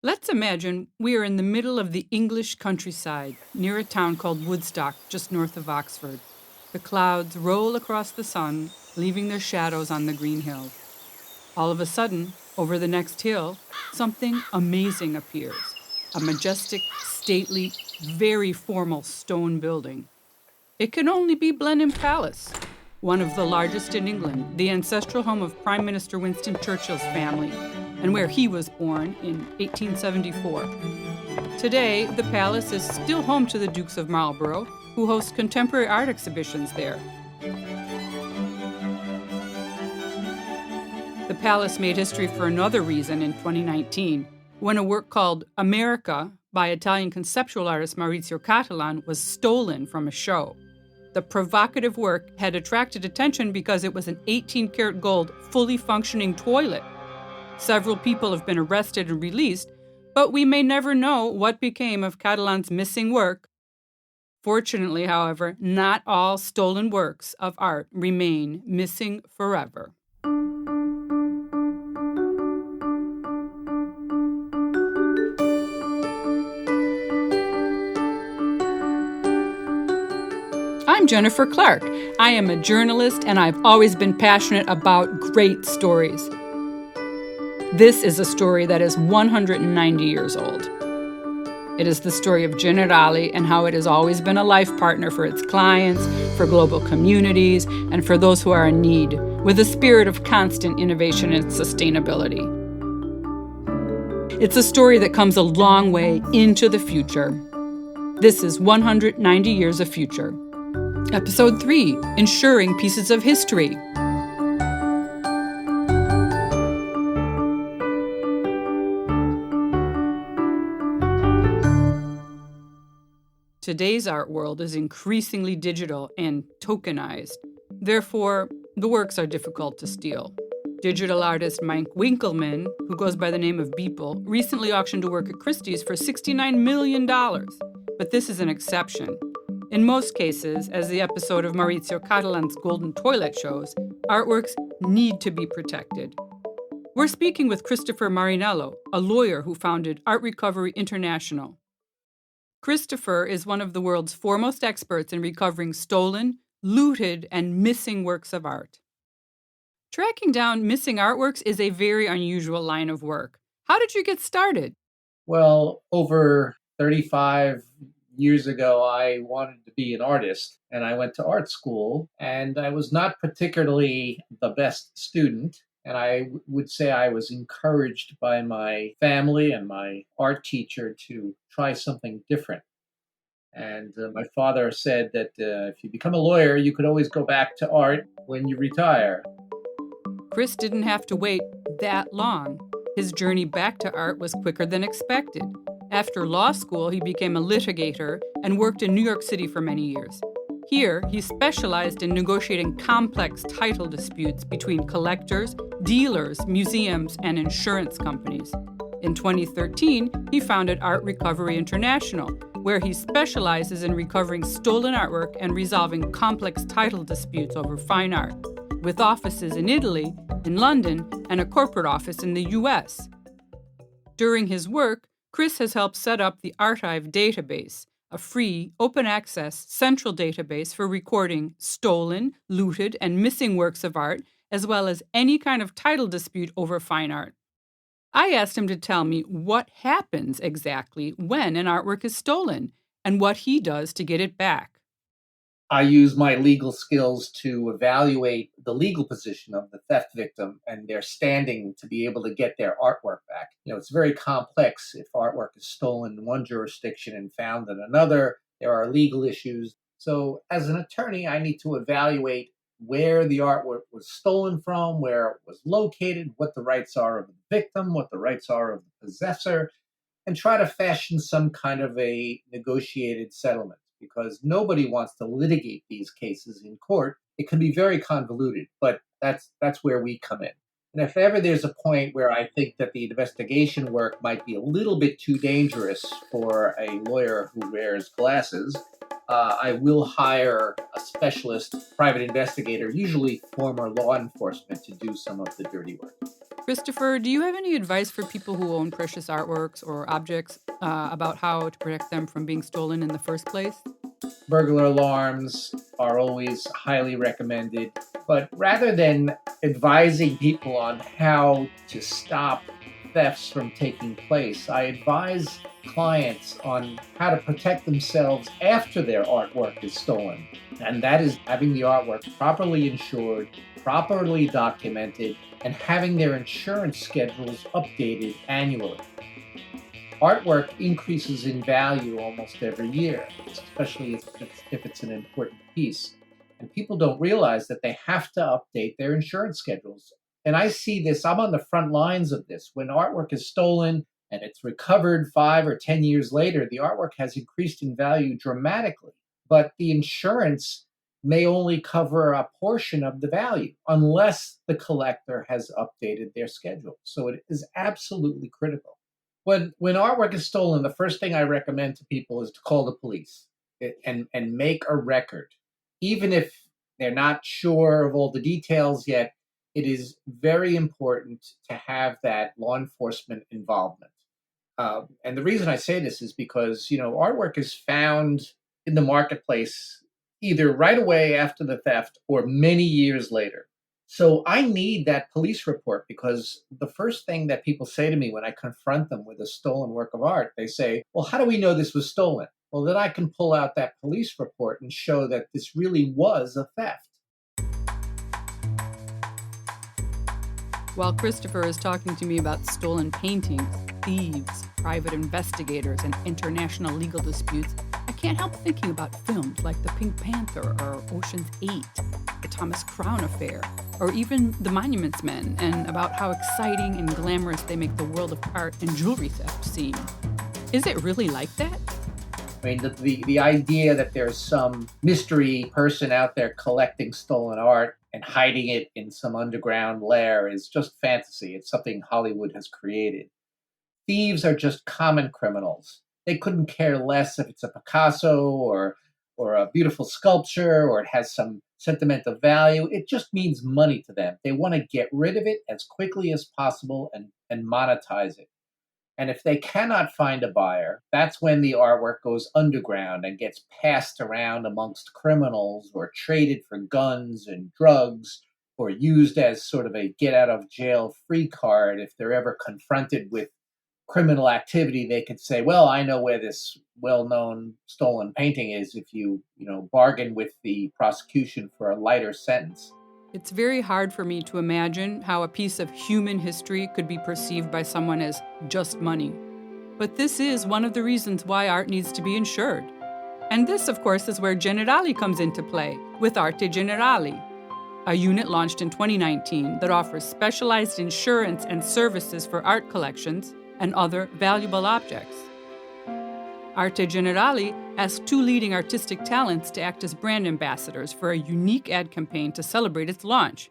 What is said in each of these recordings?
Let's imagine we are in the middle of the English countryside, near a town called Woodstock, just north of Oxford. The clouds roll across the sun, leaving their shadows on the green hills. All of a sudden, over the next hill, something amazing appears. A majestic, stately, very formal stone building. It can only be Blenheim Palace, one of the largest in England, the ancestral home of Prime Minister Winston Churchill's family, and where he was born in 1874. Today, the palace is still home to the Dukes of Marlborough, who host contemporary art exhibitions there. The palace made history for another reason in 2019, when a work called America by Italian conceptual artist Maurizio Cattelan was stolen from a show. The provocative work had attracted attention because it was an 18-karat gold, fully functioning toilet. Several people have been arrested and released, but we may never know what became of Cattelan's missing work. Fortunately, however, not all stolen works of art remain missing forever. I'm Jennifer Clark. I am a journalist, and I've always been passionate about great stories. This is a story that is 190 years old. It is the story of Generali and how it has always been a life partner for its clients, for global communities, and for those who are in need, with a spirit of constant innovation and sustainability. It's a story that comes a long way into the future. This is 190 Years of Future. Episode 3, Insuring Pieces of History. Today's art world is increasingly digital and tokenized. Therefore, the works are difficult to steal. Digital artist Mike Winkelmann, who goes by the name of Beeple, recently auctioned a work at Christie's for $69 million. But this is an exception. In most cases, as the episode of Maurizio Cattelan's Golden Toilet shows, artworks need to be protected. We're speaking with Christopher Marinello, a lawyer who founded Art Recovery International. Christopher is one of the world's foremost experts in recovering stolen, looted, and missing works of art. Tracking down missing artworks is a very unusual line of work. How did you get started? Well, over 35 years ago, I wanted to be an artist, and I went to art school, and I was not particularly the best student. And I would say I was encouraged by my family and my art teacher to try something different. And my father said that if you become a lawyer, you could always go back to art when you retire. Chris didn't have to wait that long. His journey back to art was quicker than expected. After law school, he became a litigator and worked in New York City for many years. Here, he specialized in negotiating complex title disputes between collectors, dealers, museums, and insurance companies. In 2013, he founded Art Recovery International, where he specializes in recovering stolen artwork and resolving complex title disputes over fine art, with offices in Italy, in London, and a corporate office in the U.S. During his work, Chris has helped set up the Archive database, a free, open-access central database for recording stolen, looted, and missing works of art, as well as any kind of title dispute over fine art. I asked him to tell me what happens exactly when an artwork is stolen and what he does to get it back. I use my legal skills to evaluate the legal position of the theft victim and their standing to be able to get their artwork back. It's very complex. If artwork is stolen in one jurisdiction and found in another, there are legal issues. So as an attorney, I need to evaluate where the artwork was stolen from, where it was located, what the rights are of the victim, what the rights are of the possessor, and try to fashion some kind of a negotiated settlement, because nobody wants to litigate these cases in court. It can be very convoluted, but that's where we come in. And if ever there's a point where I think that the investigation work might be a little bit too dangerous for a lawyer who wears glasses, I will hire a specialist private investigator, usually former law enforcement, to do some of the dirty work. Christopher, do you have any advice for people who own precious artworks or objects about how to protect them from being stolen in the first place? Burglar alarms are always highly recommended, but rather than advising people on how to stop thefts from taking place, I advise clients on how to protect themselves after their artwork is stolen. And that is having the artwork properly insured, properly documented, and having their insurance schedules updated annually. Artwork increases in value almost every year, especially if it's an important piece. And people don't realize that they have to update their insurance schedules. And I see this, I'm on the front lines of this. When artwork is stolen and it's recovered 5 or 10 years later, the artwork has increased in value dramatically. But the insurance may only cover a portion of the value unless the collector has updated their schedule. So it is absolutely critical. When artwork is stolen, the first thing I recommend to people is to call the police and make a record. Even if they're not sure of all the details yet, it is very important to have that law enforcement involvement. And the reason I say this is because, artwork is found in the marketplace either right away after the theft or many years later. So I need that police report because the first thing that people say to me when I confront them with a stolen work of art, they say, well, how do we know this was stolen? Well, then I can pull out that police report and show that this really was a theft. While Christopher is talking to me about stolen paintings, thieves, private investigators, and international legal disputes, I can't help thinking about films like The Pink Panther or Ocean's 8, The Thomas Crown Affair, or even The Monuments Men, and about how exciting and glamorous they make the world of art and jewelry theft seem. Is it really like that? I mean, the idea that there's some mystery person out there collecting stolen art and hiding it in some underground lair is just fantasy. It's something Hollywood has created. Thieves are just common criminals. They couldn't care less if it's a Picasso or a beautiful sculpture or it has some sentimental value. It just means money to them. They want to get rid of it as quickly as possible and monetize it. And if they cannot find a buyer, that's when the artwork goes underground and gets passed around amongst criminals or traded for guns and drugs or used as sort of a get out of jail free card. If they're ever confronted with criminal activity, they could say, well, I know where this well-known stolen painting is if you bargain with the prosecution for a lighter sentence. It's very hard for me to imagine how a piece of human history could be perceived by someone as just money. But this is one of the reasons why art needs to be insured. And this, of course, is where Generali comes into play with Arte Generali, a unit launched in 2019 that offers specialized insurance and services for art collections and other valuable objects. Arte Generali asked two leading artistic talents to act as brand ambassadors for a unique ad campaign to celebrate its launch: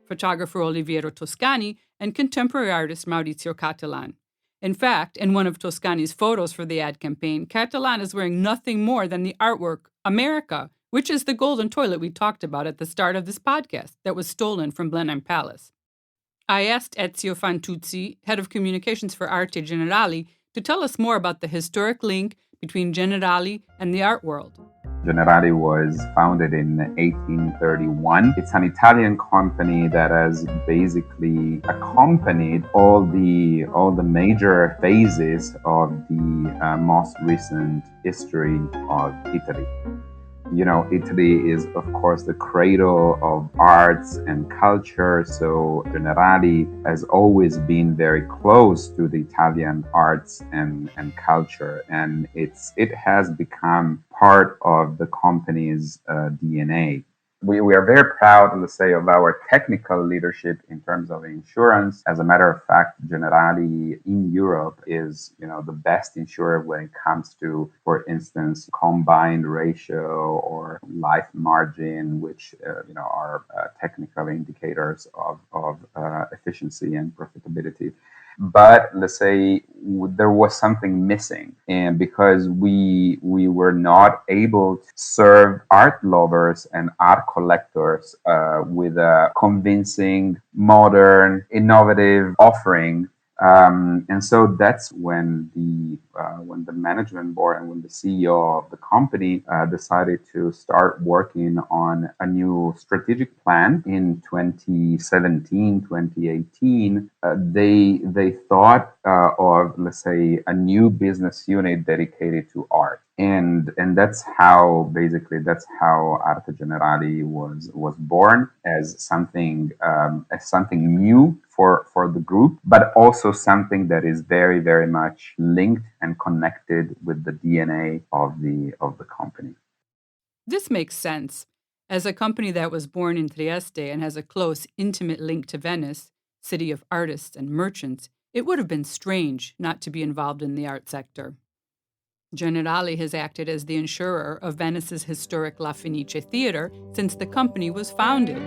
photographer Oliviero Toscani and contemporary artist Maurizio Catalan. In fact, in one of Toscani's photos for the ad campaign, Catalan is wearing nothing more than the artwork America, which is the golden toilet we talked about at the start of this podcast that was stolen from Blenheim Palace. I asked Ezio Fantuzzi, head of communications for Arte Generali, to tell us more about the historic link between Generali and the art world. Generali was founded in 1831. It's an Italian company that has basically accompanied all the major phases of the most recent history of Italy. Italy is, of course, the cradle of arts and culture, so Generali has always been very close to the Italian arts and culture, and it has become part of the company's DNA. We are very proud, let's say, of our technical leadership in terms of insurance. As a matter of fact, Generali in Europe is, the best insurer when it comes to, for instance, combined ratio or life margin, which are technical indicators of efficiency and profitability. but let's say there was something missing, and because we were not able to serve art lovers and art collectors with a convincing, modern, innovative offering. And so that's when the management board and when the CEO of the company decided to start working on a new strategic plan in 2017, 2018. They thought of, let's say, a new business unit dedicated to art. And that's how Arte Generali was born as something new for the group, but also something that is very, very much linked and connected with the DNA of the company. This makes sense. As a company that was born in Trieste and has a close, intimate link to Venice, city of artists and merchants, it would have been strange not to be involved in the art sector. Generali has acted as the insurer of Venice's historic La Fenice Theater since the company was founded.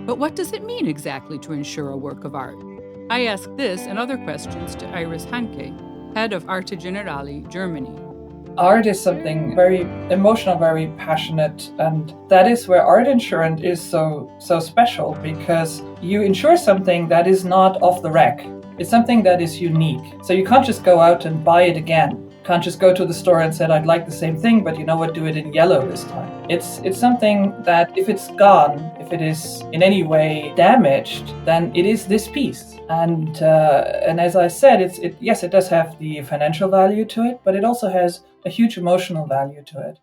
But what does it mean exactly to insure a work of art? I asked this and other questions to Iris Handke, head of Arte Generali Germany. Art is something very emotional, very passionate, and that is where art insurance is so special, because you insure something that is not off the rack. It's something that is unique. So you can't just go out and buy it again. Can't just go to the store and say, I'd like the same thing, but you know what, do it in yellow this time. It's something that if it's gone, if it is in any way damaged, then it is this piece. And as I said, yes, it does have the financial value to it, but it also has a huge emotional value to it.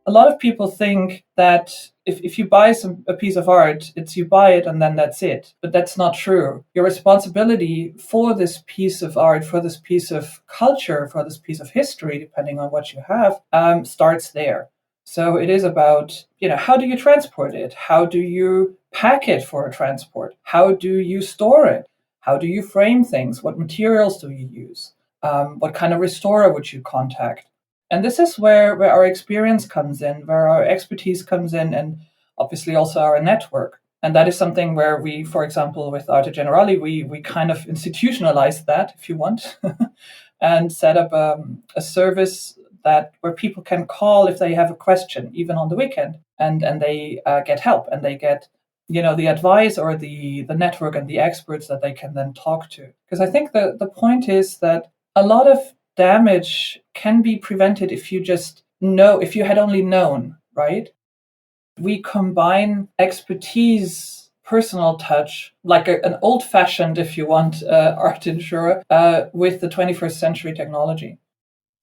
A lot of people think that if you buy a piece of art, you buy it and then that's it. But that's not true. Your responsibility for this piece of art, for this piece of culture, for this piece of history, depending on what you have, starts there. So it is about, how do you transport it? How do you pack it for a transport? How do you store it? How do you frame things? What materials do you use? What kind of restorer would you contact? And this is where our experience comes in, where our expertise comes in, and obviously also our network. And that is something where we, for example, with Arte Generali, we kind of institutionalized that, if you want, and set up a service where people can call if they have a question, even on the weekend, and they get help, and they get the advice or the network and the experts that they can then talk to. Because I think the point is that a lot of damage can be prevented if you had only known, right? We combine expertise, personal touch, like an old-fashioned, if you want, art insurer, with the 21st century technology.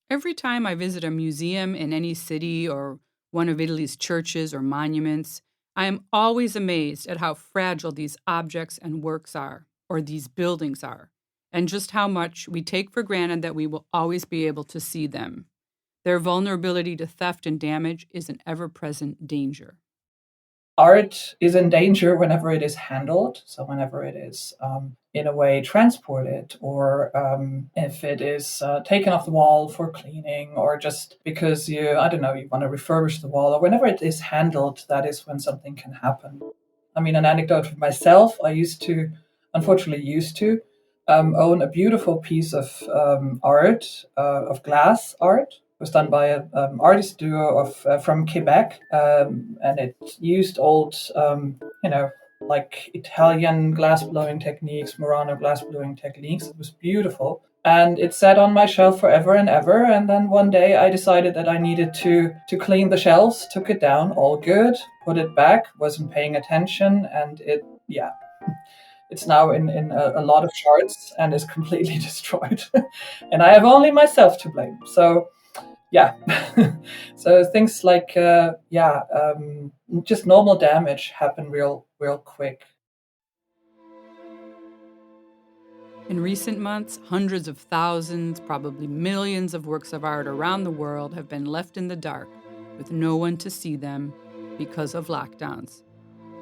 Every time I visit a museum in any city or one of Italy's churches or monuments, I am always amazed at how fragile these objects and works are, or these buildings are, and just how much we take for granted that we will always be able to see them. Their vulnerability to theft and damage is an ever-present danger. Art is in danger whenever it is handled, so whenever it is, in a way, transported, or if it is taken off the wall for cleaning, or just because you want to refurbish the wall, or whenever it is handled, that is when something can happen. I mean, an anecdote for myself, I unfortunately used to, own a beautiful piece of art, of glass art. It was done by an artist duo from Quebec, and it used old, like Italian glassblowing techniques, Murano glassblowing techniques. It was beautiful. And it sat on my shelf forever and ever. And then one day I decided that I needed to clean the shelves, took it down, all good, put it back, wasn't paying attention, and it's now in a lot of shards and is completely destroyed. And I have only myself to blame. So, yeah. So things like, just normal damage happen real quick. In recent months, hundreds of thousands, probably millions of works of art around the world have been left in the dark with no one to see them because of lockdowns.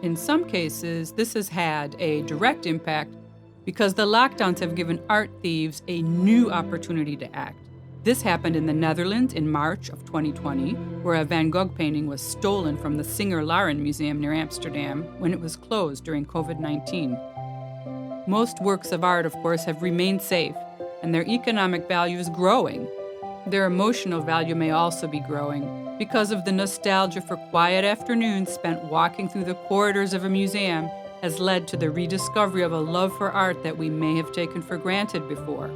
In some cases, this has had a direct impact because the lockdowns have given art thieves a new opportunity to act. This happened in the Netherlands in March of 2020, where a Van Gogh painting was stolen from the Singer-Laren Museum near Amsterdam when it was closed during COVID-19. Most works of art, of course, have remained safe, and their economic value is growing. Their emotional value may also be growing because of the nostalgia for quiet afternoons spent walking through the corridors of a museum has led to the rediscovery of a love for art that we may have taken for granted before.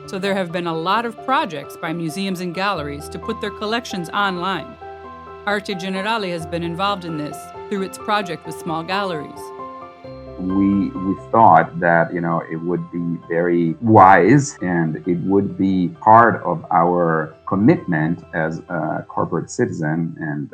So there have been a lot of projects by museums and galleries to put their collections online. Arte Generali has been involved in this through its project with small galleries. We thought that it would be very wise and it would be part of our commitment as a corporate citizen and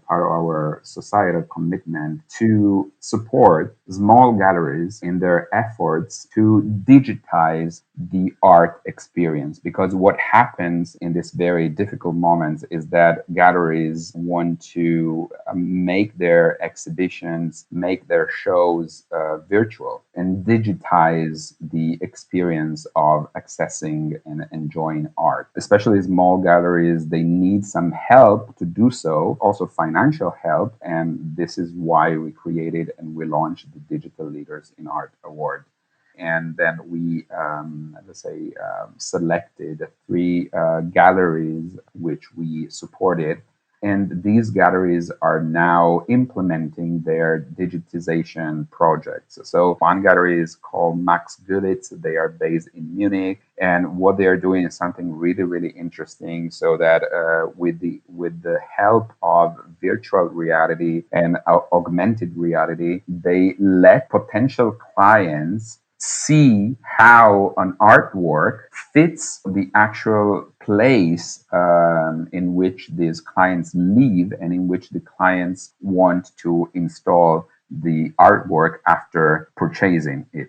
part of our societal commitment to support small galleries in their efforts to digitize the art experience, because what happens in this very difficult moment is that galleries want to make their exhibitions, make their shows virtual and digitize the experience of accessing and enjoying art. Especially small galleries, they need some help to do so, also financial help, and this is why we created and we launched the Digital Leaders in Art Award. And then we, selected 3 galleries which we supported. And these galleries are now implementing their digitization projects. So one gallery is called Max Gülitz. They are based in Munich. And what they are doing is something really, really interesting, so that with the help of virtual reality and augmented reality, they let potential clients see how an artwork fits the actual place in which these clients live and in which the clients want to install the artwork after purchasing it.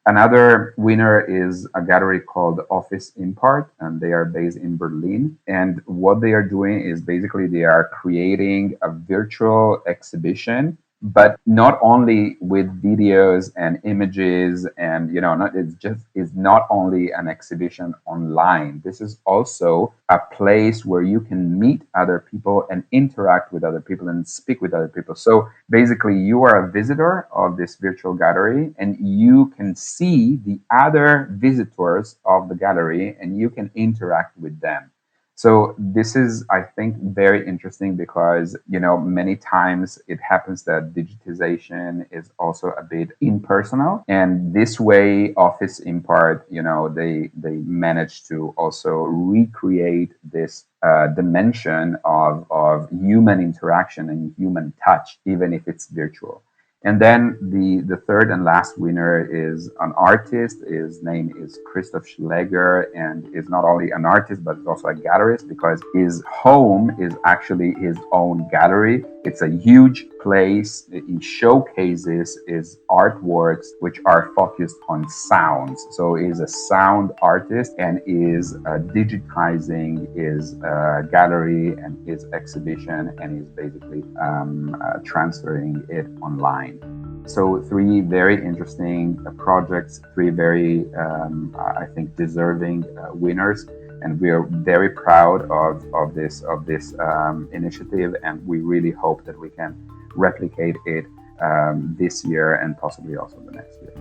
Another winner is a gallery called Office Impart, and they are based in Berlin. And what they are doing is basically they are creating a virtual exhibition, but not only with videos and images and it's not only an exhibition online. This is also a place where you can meet other people and interact with other people and speak with other people. So basically you are a visitor of this virtual gallery and you can see the other visitors of the gallery and you can interact with them. So this is, I think, very interesting because, many times it happens that digitization is also a bit impersonal. And this way, Office Impart, they manage to also recreate this dimension of human interaction and human touch, even if it's virtual. And then the third and last winner is an artist. His name is Christoph Schläger, and is not only an artist, but is also a gallerist because his home is actually his own gallery. It's a huge place. He showcases his artworks, which are focused on sounds. So he's a sound artist and is digitizing his gallery and his exhibition, and is basically transferring it online. So 3 very interesting projects, 3 very, I think, deserving winners. And we are very proud of this initiative, and we really hope that we can replicate it this year and possibly also the next year.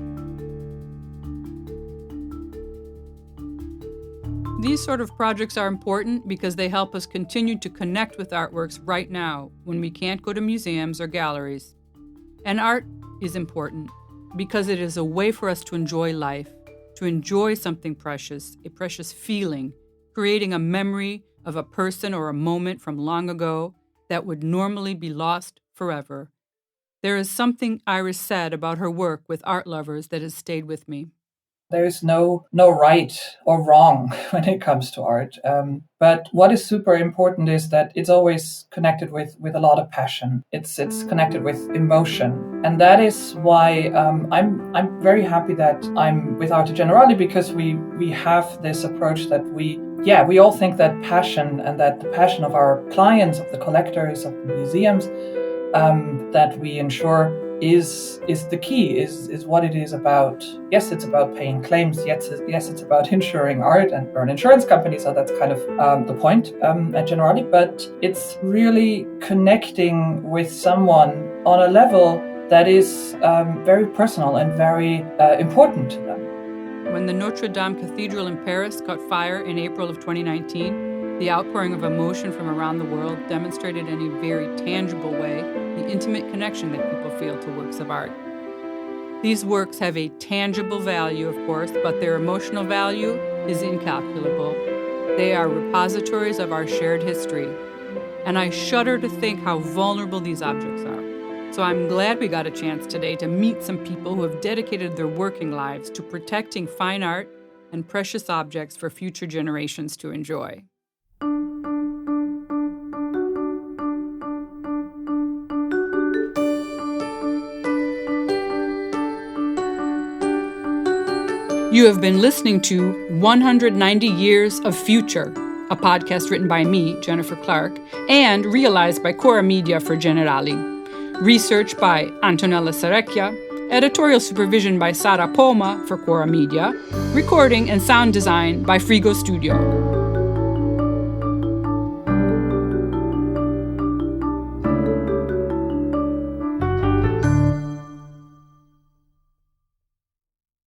These sort of projects are important because they help us continue to connect with artworks right now when we can't go to museums or galleries. And art is important because it is a way for us to enjoy life, to enjoy something precious, a precious feeling, creating a memory of a person or a moment from long ago that would normally be lost forever. There is something Iris said about her work with art lovers that has stayed with me. There is no right or wrong when it comes to art. But what is super important is that it's always connected with a lot of passion. It's connected with emotion. And that is why I'm very happy that I'm with Arte Generali, because we have this approach that we all think that passion, and that the passion of our clients, of the collectors, of the museums, that we ensure is the key, is what it is about. Yes, it's about paying claims. Yes, it's about insuring art, and we're an insurance company, so that's kind of the point at Generali. But it's really connecting with someone on a level that is very personal and very important to them. When the Notre Dame Cathedral in Paris caught fire in April of 2019, the outpouring of emotion from around the world demonstrated in a very tangible way the intimate connection that people feel to works of art. These works have a tangible value, of course, but their emotional value is incalculable. They are repositories of our shared history, and I shudder to think how vulnerable these objects are. So I'm glad we got a chance today to meet some people who have dedicated their working lives to protecting fine art and precious objects for future generations to enjoy. You have been listening to 190 Years of Future, a podcast written by me, Jennifer Clark, and realized by Cora Media for Generali. Research by Antonella Sarecchia, editorial supervision by Sara Poma for Cora Media, recording and sound design by Frigo Studio.